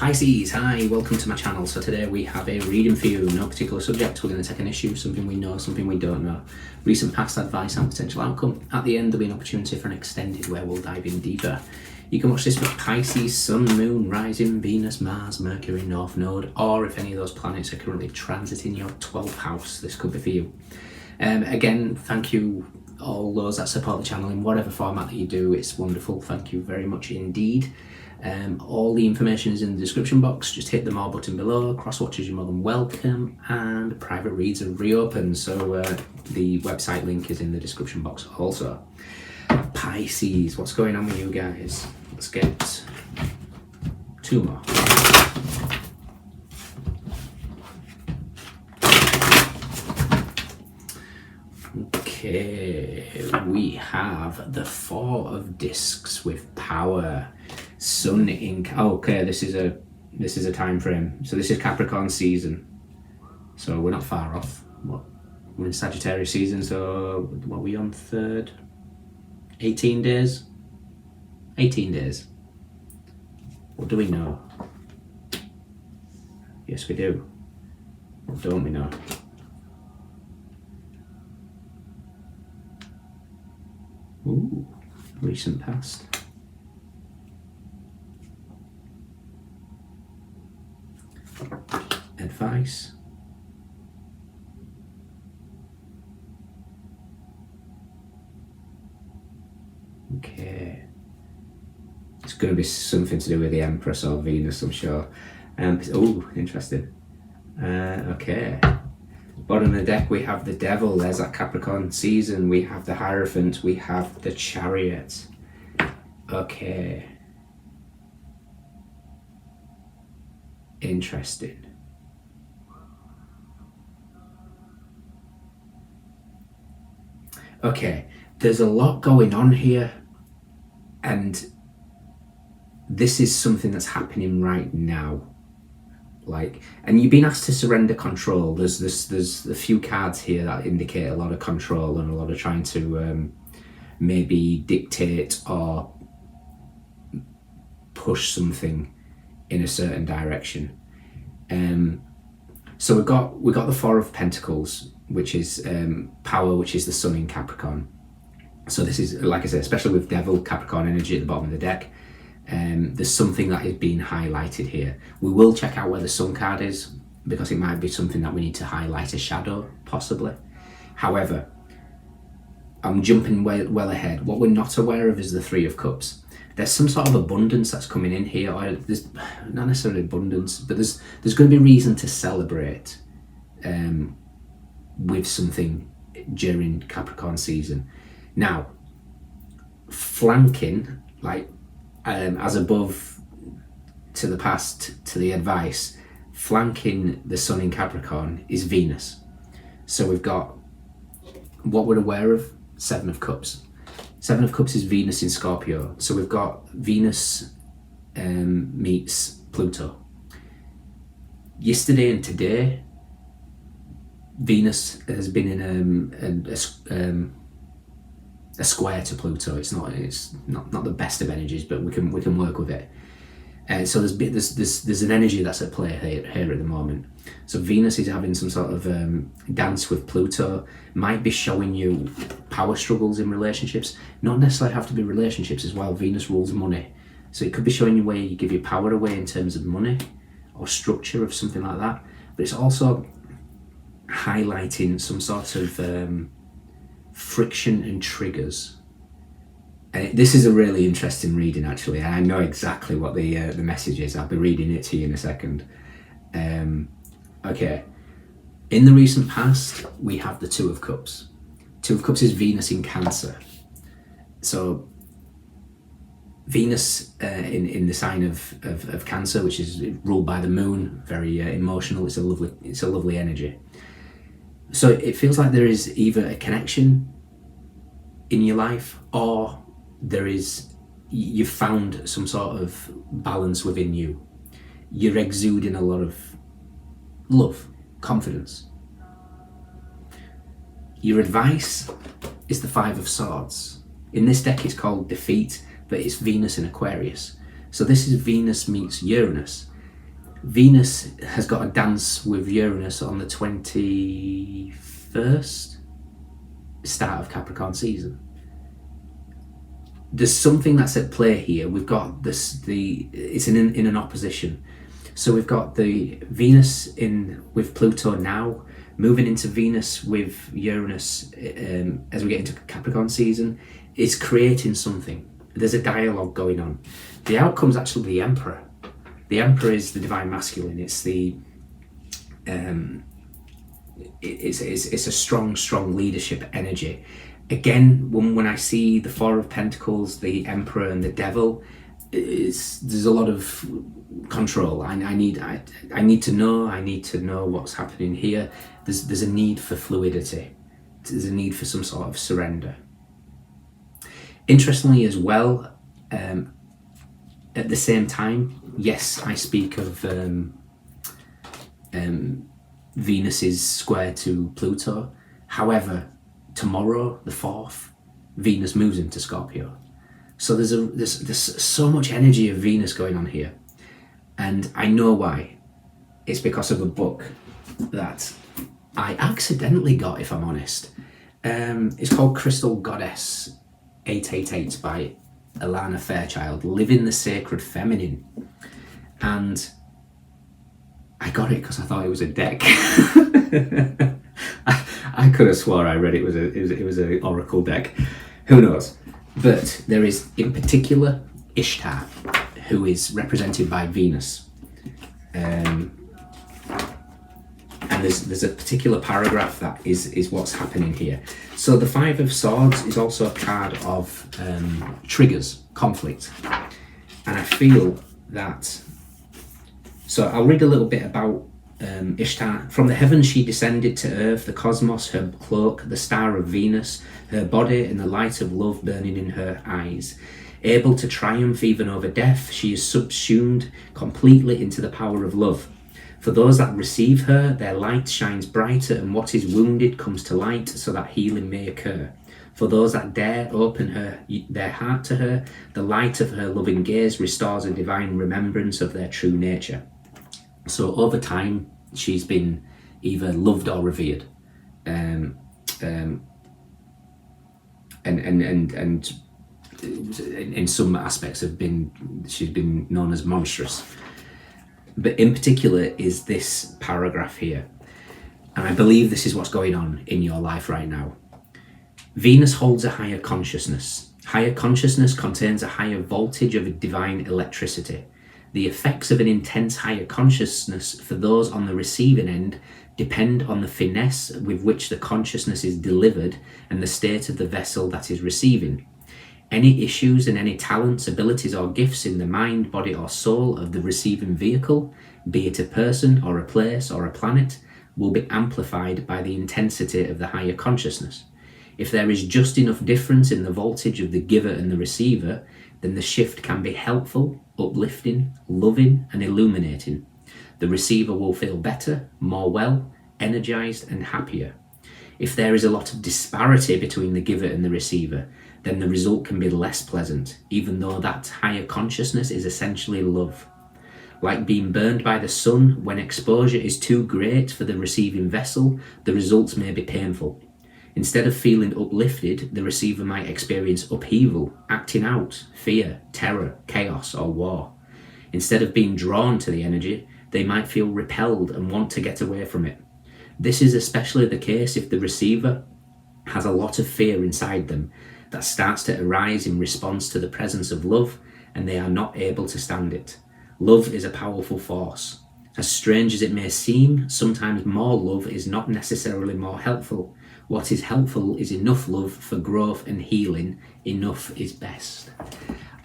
Pisces, hi, welcome to my channel. So today we have a reading for you, no particular subject. We're going to take an issue, something we know, something we don't know, recent past advice and potential outcome. At the end there'll be an opportunity for an extended where we'll dive in deeper. You can watch this with Pisces, Sun, Moon, Rising, Venus, Mars, Mercury, North Node, or if any of those planets are currently transiting your 12th house, this could be for you. Again, thank you all those that support the channel in whatever format that you do. It's wonderful, thank you very much indeed. All the information is in the description box. Just hit the more button below. Cross watches, you're more than welcome, and private reads are reopened, so the website link is in the description box also. Pisces, what's going on with you guys? Let's get two more. Okay, we have the Four of Discs with power. Sun in, okay, this is a time frame. So this is Capricorn season. So we're not far off. We're in Sagittarius season, so what are we on, third? 18 days? 18 days. What do we know? Yes, we do. What don't we know? Ooh, recent past. Advice. Okay. It's going to be something to do with the Empress or Venus, I'm sure. Oh, interesting. Okay. Bottom of the deck, we have the Devil. There's that Capricorn season. We have the Hierophant. We have the Chariot. Okay. Interesting. Okay, there's a lot going on here, and this is something that's happening right now. And you've been asked to surrender control. There's a few cards here that indicate a lot of control and a lot of trying to maybe dictate or push something in a certain direction. So we've got the Four of Pentacles, which is power, which is the Sun in Capricorn. So this is, like I said, especially with Devil, Capricorn energy at the bottom of the deck, there's something that is being highlighted here. We will check out where the Sun card is, because it might be something that we need to highlight a shadow, possibly. However, I'm jumping well ahead. What we're not aware of is the Three of Cups. There's some sort of abundance that's coming in here, or there's not necessarily abundance, but there's going to be reason to celebrate with something during Capricorn season. Now, flanking, as above to the past to the advice, flanking the Sun in Capricorn is Venus. So we've got what we're aware of, Seven of Cups. Seven of Cups is Venus in Scorpio. So we've got Venus meets Pluto. Yesterday and today, Venus has been in a square to Pluto. It's not the best of energies, but we can work with it. So there's an energy that's at play here at the moment. So Venus is having some sort of dance with Pluto, might be showing you power struggles in relationships. Not necessarily have to be relationships as well. Venus rules money. So it could be showing you where you give your power away in terms of money or structure of something like that. But it's also highlighting some sort of friction and triggers. This is a really interesting reading, actually, and I know exactly what the message is. I'll be reading it to you in a second. Okay, in the recent past, we have the Two of Cups. Two of Cups is Venus in Cancer. So Venus in the sign of Cancer, which is ruled by the Moon, very emotional. It's a lovely energy. So it feels like there is either a connection in your life, or you've found some sort of balance within you. You're exuding a lot of love, confidence. Your advice is the Five of Swords. In this deck it's called Defeat, but it's Venus in Aquarius. So this is Venus meets Uranus. Venus has got a dance with Uranus on the 21st, start of Capricorn season. There's something that's at play here. We've got this, it's in an opposition. So we've got the Venus with Pluto now, moving into Venus with Uranus as we get into Capricorn season. It's creating something. There's a dialogue going on. The outcome's actually the Emperor. The Emperor is the divine masculine. It's the it's a strong leadership energy. Again, when I see the Four of Pentacles, the Emperor and the Devil, there's a lot of control. I need to know. I need to know what's happening here. There's a need for fluidity. There's a need for some sort of surrender. Interestingly as well, at the same time, yes, I speak of Venus is square to Pluto. However, tomorrow, the 4th, Venus moves into Scorpio. So there's so much energy of Venus going on here. And I know why. It's because of a book that I accidentally got, if I'm honest. It's called Crystal Goddess 888 by Alana Fairchild, Living the Sacred Feminine. And I got it because I thought it was a deck. I could have swore I read it was an oracle deck. Who knows? But there is, in particular, Ishtar, who is represented by Venus. And there's a particular paragraph that is what's happening here. So the Five of Swords is also a card of triggers, conflict. And I feel that... So I'll read a little bit about Ishtar. From the heavens she descended to earth, the cosmos, her cloak, the star of Venus, her body and the light of love burning in her eyes. Able to triumph even over death, she is subsumed completely into the power of love. For those that receive her, their light shines brighter and what is wounded comes to light so that healing may occur. For those that dare open their heart to her, the light of her loving gaze restores a divine remembrance of their true nature. So over time, she's been either loved or revered, and in some aspects she's been known as monstrous. But in particular is this paragraph here, and I believe this is what's going on in your life right now. Venus holds a higher consciousness. Higher consciousness contains a higher voltage of divine electricity. The effects of an intense higher consciousness for those on the receiving end depend on the finesse with which the consciousness is delivered and the state of the vessel that is receiving. Any issues and any talents, abilities or gifts in the mind, body or soul of the receiving vehicle, be it a person or a place or a planet, will be amplified by the intensity of the higher consciousness. If there is just enough difference in the voltage of the giver and the receiver, then the shift can be helpful, uplifting, loving and illuminating. The receiver will feel better, more well, energized and happier. If there is a lot of disparity between the giver and the receiver, then the result can be less pleasant, even though that higher consciousness is essentially love. Like being burned by the sun, when exposure is too great for the receiving vessel, the results may be painful. Instead of feeling uplifted, the receiver might experience upheaval, acting out, fear, terror, chaos, or war. Instead of being drawn to the energy, they might feel repelled and want to get away from it. This is especially the case if the receiver has a lot of fear inside them that starts to arise in response to the presence of love, and they are not able to stand it. Love is a powerful force. As strange as it may seem, sometimes more love is not necessarily more helpful. What is helpful is enough love for growth and healing. Enough is best.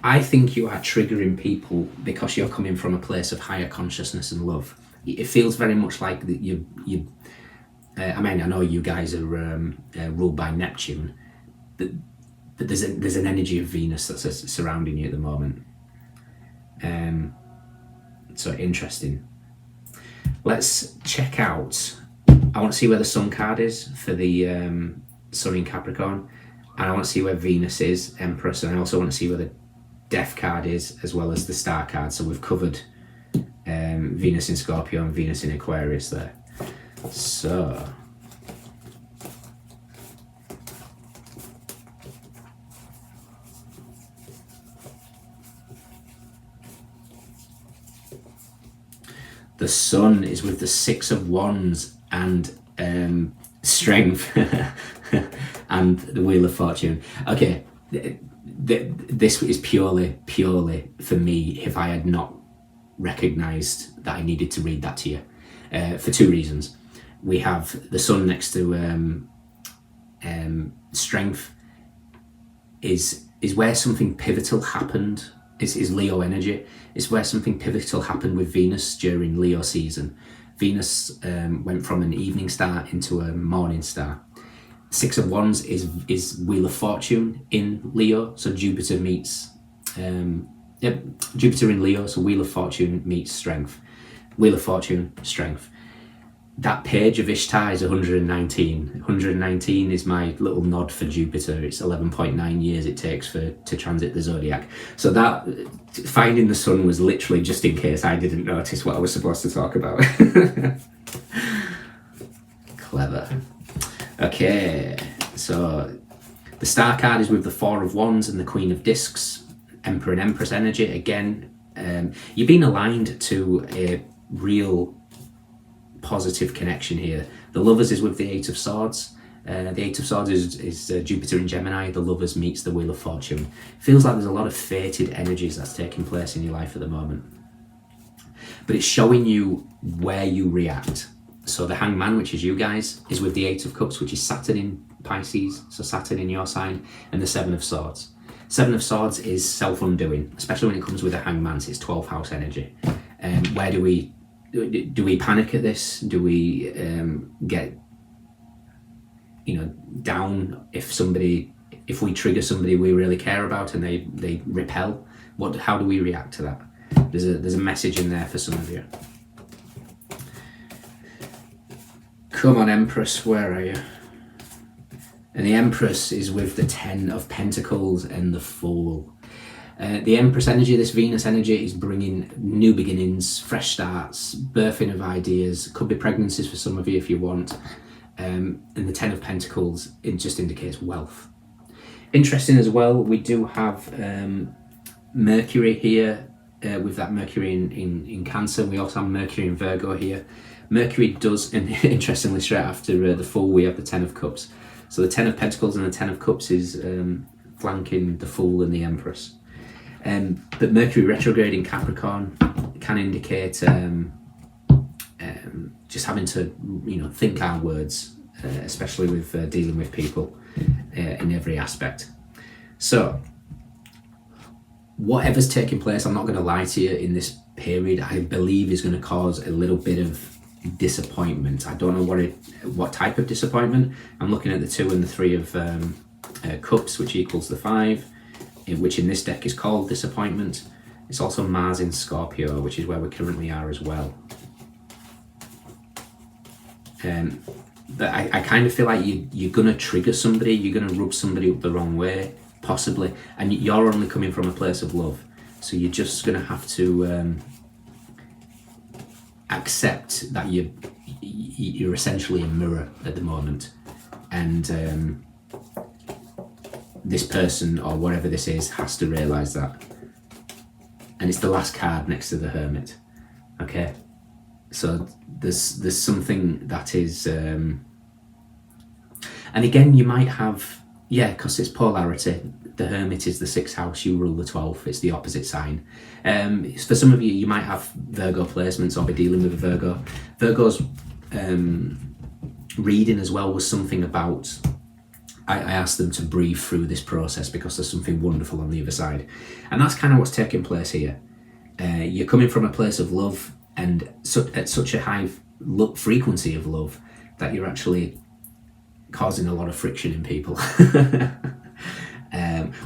I think you are triggering people because you're coming from a place of higher consciousness and love. It feels very much like I mean, I know you guys are ruled by Neptune, but there's an energy of Venus that's surrounding you at the moment. So interesting. Let's check out. I want to see where the Sun card is for the Sun in Capricorn, and I want to see where Venus is, Empress, and I also want to see where the Death card is, as well as the Star card. So we've covered Venus in Scorpio and Venus in Aquarius there. So the Sun is with the Six of Wands and strength and the Wheel of Fortune. Okay, this is purely for me if I had not recognized that I needed to read that to you, for two reasons. We have the Sun next to strength is where something pivotal happened. Is Leo energy. It's where something pivotal happened with Venus during Leo season. Venus went from an evening star into a morning star. Six of Wands is Wheel of Fortune in Leo, so Jupiter meets Jupiter in Leo, so Wheel of Fortune meets strength. Wheel of Fortune, strength. That page of Ishtar is 119. 119 is my little nod for Jupiter. It's 11.9 years it takes to transit the zodiac. So that finding the Sun was literally just in case I didn't notice what I was supposed to talk about. Clever. Okay, so the star card is with the Four of Wands and the Queen of Discs. Emperor and Empress energy. Again, you've been aligned to a real positive connection here. The Lovers is with the Eight of Swords. The Eight of Swords is Jupiter in Gemini. The Lovers meets the Wheel of Fortune. Feels like there's a lot of fated energies that's taking place in your life at the moment. But it's showing you where you react. So the Hangman, which is you guys, is with the Eight of Cups, which is Saturn in Pisces, so Saturn in your sign, and the Seven of Swords. Seven of Swords is self-undoing, especially when it comes with a Hangman, so it's 12th house energy. Where do we panic at this? Do we get down if we trigger somebody we really care about and they repel? How do we react to that? There's a message in there for some of you. Come on, Empress, where are you? And the Empress is with the Ten of Pentacles and the Fool. The Empress energy, this Venus energy, is bringing new beginnings, fresh starts, birthing of ideas. Could be pregnancies for some of you if you want. And the Ten of Pentacles, it just indicates wealth. Interesting as well, we do have Mercury here, with that Mercury in Cancer. We also have Mercury in Virgo here. Mercury does, and interestingly, straight after the Fool, we have the Ten of Cups. So the Ten of Pentacles and the Ten of Cups is flanking the Fool and the Empress. But Mercury retrograde in Capricorn can indicate just having to, think our words, especially with dealing with people in every aspect. So, whatever's taking place, I'm not going to lie to you, in this period, I believe is going to cause a little bit of disappointment. I don't know what type of disappointment. I'm looking at the 2 and the 3 of Cups, which equals the 5. Which in this deck is called disappointment. It's also Mars in Scorpio, which is where we currently are as well. But I kind of feel like you're going to trigger somebody, you're going to rub somebody up the wrong way, possibly, and you're only coming from a place of love. So you're just going to have to accept that you're essentially a mirror at the moment. And this person or whatever this is has to realise that. And it's the last card next to the Hermit. Okay, so there's something that is and again you might have, because it's polarity. The Hermit is the 6th house, you rule the 12th, it's the opposite sign. For some of you, you might have Virgo placements or be dealing with a Virgo. Virgo's reading as well was something about, I asked them to breathe through this process because there's something wonderful on the other side. And that's kind of what's taking place here. You're coming from a place of love and at such a high frequency of love that you're actually causing a lot of friction in people.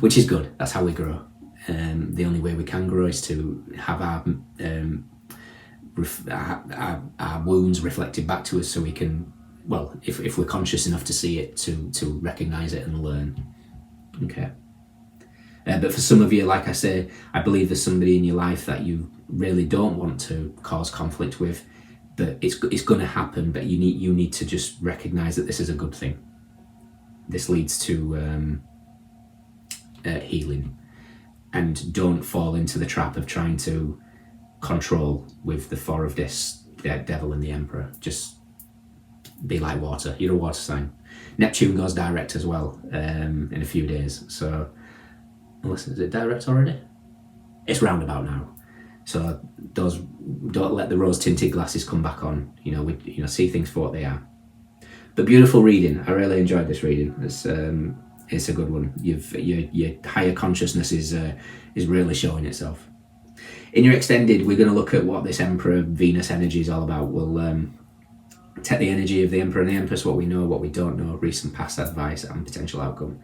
Which is good. That's how we grow. The only way we can grow is to have our wounds reflected back to us, so we can, if we're conscious enough to see it, to recognise it and learn. Okay. But for some of you, like I say, I believe there's somebody in your life that you really don't want to cause conflict with, but it's going to happen. But you need to just recognize that this is a good thing. This leads to healing, and don't fall into the trap of trying to control with the Four of this Devil and the Emperor. Just be like water. You're a water sign. Neptune goes direct as well in a few days. So, unless is it direct already? It's roundabout now. So don't let the rose-tinted glasses come back on. See things for what they are. But beautiful reading. I really enjoyed this reading. It's a good one. Your higher consciousness is really showing itself. In your extended, we're going to look at what this Emperor Venus energy is all about. We'll take the energy of the Emperor and the Empress, what we know, what we don't know, recent past advice and potential outcome.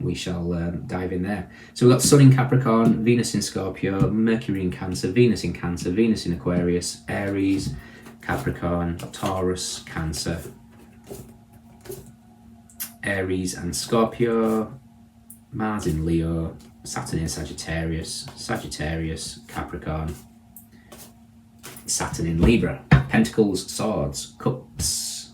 We shall dive in there. So we've got Sun in Capricorn, Venus in Scorpio, Mercury in Cancer, Venus in Aquarius, Aries, Capricorn, Taurus, Cancer, Aries and Scorpio, Mars in Leo, Saturn in Sagittarius, Capricorn, Saturn in Libra, Pentacles, Swords, Cups.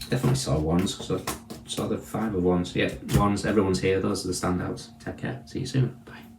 Definitely saw Wands, so saw the 5 of Wands. Yeah, Wands, everyone's here, those are the standouts. Take care, see you soon.